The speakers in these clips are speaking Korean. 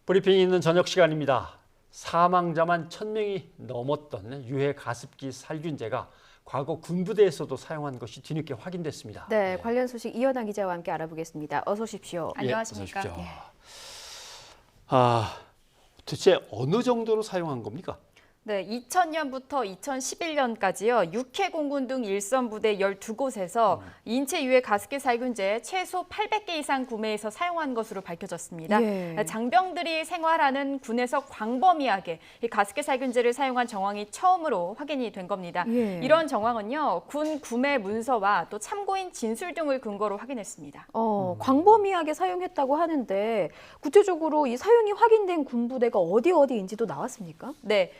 브리핑이 있는 저녁 시간입니다. 사망자만 1,000명이 넘었던 유해 가습기 살균제가 과거 군부대에서도 사용한 것이 뒤늦게 확인됐습니다. 네, 관련 소식 이현아 기자와 함께 알아보겠습니다. 어서 오십시오. 안녕하십니까. 어서 오십시오. 도대체 어느 정도로 사용한 겁니까? 네, 2000년부터 2011년까지요. 육해 공군 등 일선 부대 12곳에서 인체 유해 가습기 살균제 최소 800개 이상 구매해서 사용한 것으로 밝혀졌습니다. 예. 장병들이 생활하는 군에서 광범위하게 이 가습기 살균제를 사용한 정황이 처음으로 확인이 된 겁니다. 예. 이런 정황은요. 군 구매 문서와 또 참고인 진술 등을 근거로 확인했습니다. 광범위하게 사용했다고 하는데 구체적으로 이 사용이 확인된 군부대가 어디인지도 나왔습니까? 네,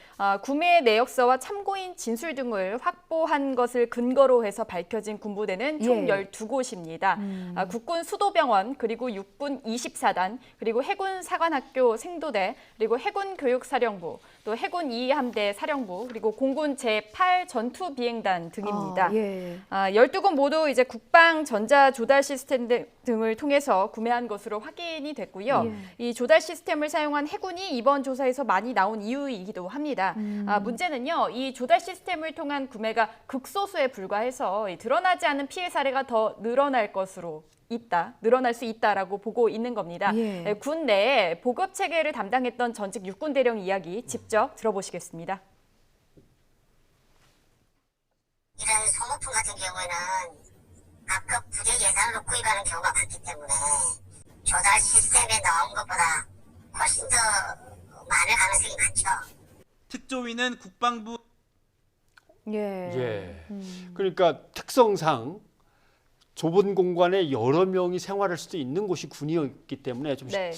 구매 내역서와 참고인 진술 등을 확보한 것을 근거로 해서 밝혀진 군부대는 총 예. 12곳입니다. 국군 수도병원, 그리고 육군 24단, 그리고 해군 사관학교 생도대, 그리고 해군 교육사령부, 또 해군 2함대 사령부, 그리고 공군 제8 전투비행단 등입니다. 예. 12곳 모두 이제 국방 전자 조달 시스템 등을 통해서 구매한 것으로 확인이 됐고요. 이 조달 시스템을 사용한 해군이 이번 조사에서 많이 나온 이유이기도 합니다. 문제는요, 이 조달 시스템을 통한 구매가 극소수에 불과해서 드러나지 않은 피해 사례가 더 늘어날 수 있다라고 보고 있는 겁니다. 예. 군 내에 보급 체계를 담당했던 전직 육군 대령 이야기 직접 들어보시겠습니다. 이런 소모품 같은 경우에는 각급 부대 예산으로 구입하는 경우가 많기 때문에 조달 시스템에 나온 것보다 훨씬 더 많을 가능성이 많죠. 특조위는 국방부 예. 그러니까 특성상 좁은 공간에 여러 명이 생활할 수도 있는 곳이 군이었기 때문에 좀 네.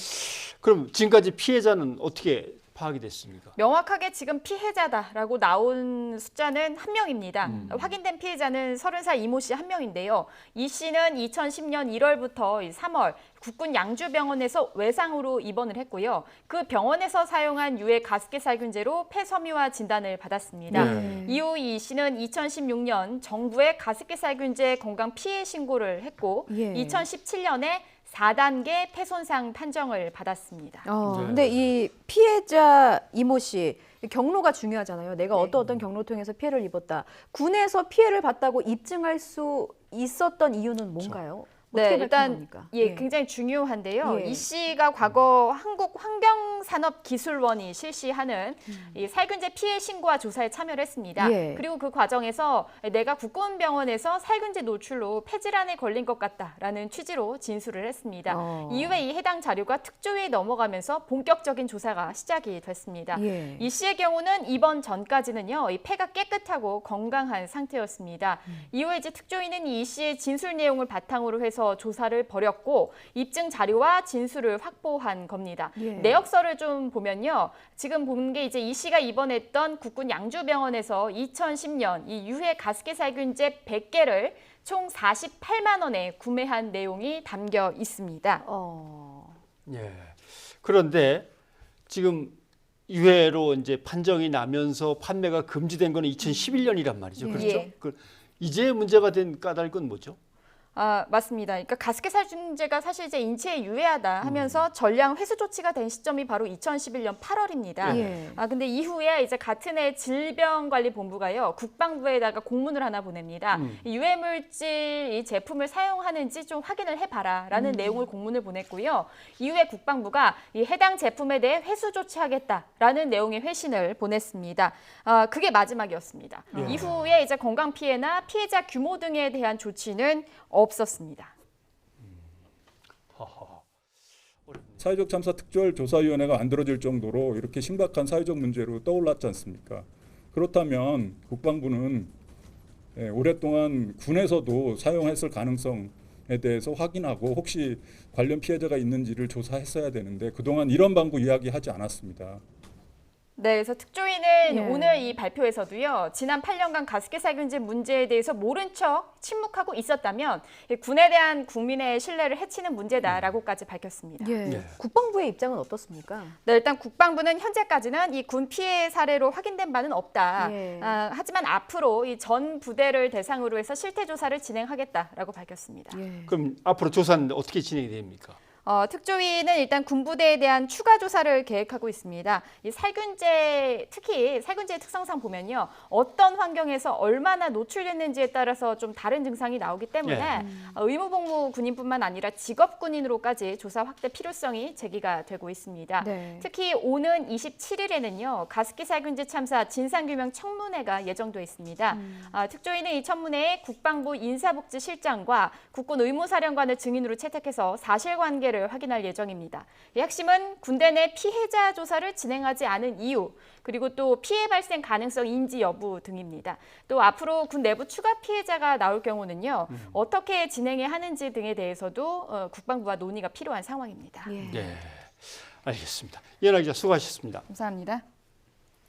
그럼 지금까지 피해자는 어떻게 파악이 됐습니까? 명확하게 지금 피해자다라고 나온 숫자는 1명입니다. 확인된 피해자는 30살 이모 씨 1명인데요. 이 씨는 2010년 1월부터 3월 국군 양주병원에서 외상으로 입원을 했고요. 그 병원에서 사용한 유해 가습기 살균제로 폐섬유화 진단을 받았습니다. 네. 이후 이 씨는 2016년 정부에 가습기 살균제 건강 피해 신고를 했고 예. 2017년에 4단계 폐손상 판정을 받았습니다. 네. 근데 이 피해자 이모 씨 경로가 중요하잖아요. 내가 네. 어떤 경로 통해서 피해를 입었다. 군에서 피해를 봤다고 입증할 수 있었던 이유는 뭔가요? 네, 어떻게 밝힌 일단 겁니까? 굉장히 중요한데요. 예. 이 씨가 과거 한국환경산업기술원이 실시하는 이 살균제 피해 신고와 조사에 참여를 했습니다. 예. 그리고 그 과정에서 내가 국군병원에서 살균제 노출로 폐질환에 걸린 것 같다라는 취지로 진술을 했습니다. 이후에 이 해당 자료가 특조위에 넘어가면서 본격적인 조사가 시작이 됐습니다. 예. 이 씨의 경우는 입원 전까지는요, 이 폐가 깨끗하고 건강한 상태였습니다. 이후에 이제 특조위는 이 씨의 진술 내용을 바탕으로 해서 조사를 벌였고 입증 자료와 진술을 확보한 겁니다. 예. 내역서를 좀 보면요, 지금 본 게 이제 이 씨가 입원했던 국군 양주병원에서 2010년 이 유해 가습기 살균제 100개를 총 48만 원에 구매한 내용이 담겨 있습니다. 예. 그런데 지금 유해로 이제 판정이 나면서 판매가 금지된 거는 2011년이란 말이죠. 예. 그렇죠? 예. 이제 문제가 된 까닭은 뭐죠? 맞습니다. 그러니까 가습기 살균제가 사실 이제 인체에 유해하다 하면서 전량 회수 조치가 된 시점이 바로 2011년 8월입니다. 예. 근데 이후에 이제 같은 해 질병관리본부가요, 국방부에다가 공문을 하나 보냅니다. 이 유해물질 이 제품을 사용하는지 좀 확인을 해봐라라는 내용을 공문을 보냈고요. 이후에 국방부가 이 해당 제품에 대해 회수 조치하겠다라는 내용의 회신을 보냈습니다. 그게 마지막이었습니다. 예. 이후에 이제 건강 피해나 피해자 규모 등에 대한 조치는 없었습니다. 사회적 참사 특별조사위원회가 만들어질 정도로 이렇게 심각한 사회적 문제로 떠올랐지 않습니까? 그렇다면 국방부는 오랫동안 군에서도 사용했을 가능성에 대해서 확인하고 혹시 관련 피해자가 있는지를 조사했어야 되는데 그동안 이런 방구 이야기하지 않았습니다. 네, 그래서 특조위는 예. 오늘 이 발표에서도요, 지난 8년간 가습기 살균제 문제에 대해서 모른 척 침묵하고 있었다면 군에 대한 국민의 신뢰를 해치는 문제다라고까지 밝혔습니다. 예. 예. 국방부의 입장은 어떻습니까? 네, 일단 국방부는 현재까지는 이 군 피해 사례로 확인된 바는 없다. 예. 하지만 앞으로 이 전 부대를 대상으로 해서 실태 조사를 진행하겠다라고 밝혔습니다. 예. 그럼 앞으로 조사는 어떻게 진행이 됩니까? 특조위는 일단 군부대에 대한 추가 조사를 계획하고 있습니다. 이 살균제, 특히 살균제의 특성상 보면요. 어떤 환경에서 얼마나 노출됐는지에 따라서 좀 다른 증상이 나오기 때문에 의무복무 군인뿐만 아니라 직업군인으로까지 조사 확대 필요성이 제기가 되고 있습니다. 네. 특히 오는 27일에는요. 가습기 살균제 참사 진상규명 청문회가 예정돼 있습니다. 특조위는 이 청문회에 국방부 인사복지실장과 국군 의무사령관을 증인으로 채택해서 사실관계를 확인할 예정입니다. 이 핵심은 군대 내 피해자 조사를 진행하지 않은 이유, 그리고 또 피해 발생 가능성 인지 여부 등입니다. 또 앞으로 군 내부 추가 피해자가 나올 경우는요. 어떻게 진행해야 하는지 등에 대해서도 국방부와 논의가 필요한 상황입니다. 예. 네, 알겠습니다. 이현아 기자 수고하셨습니다. 감사합니다.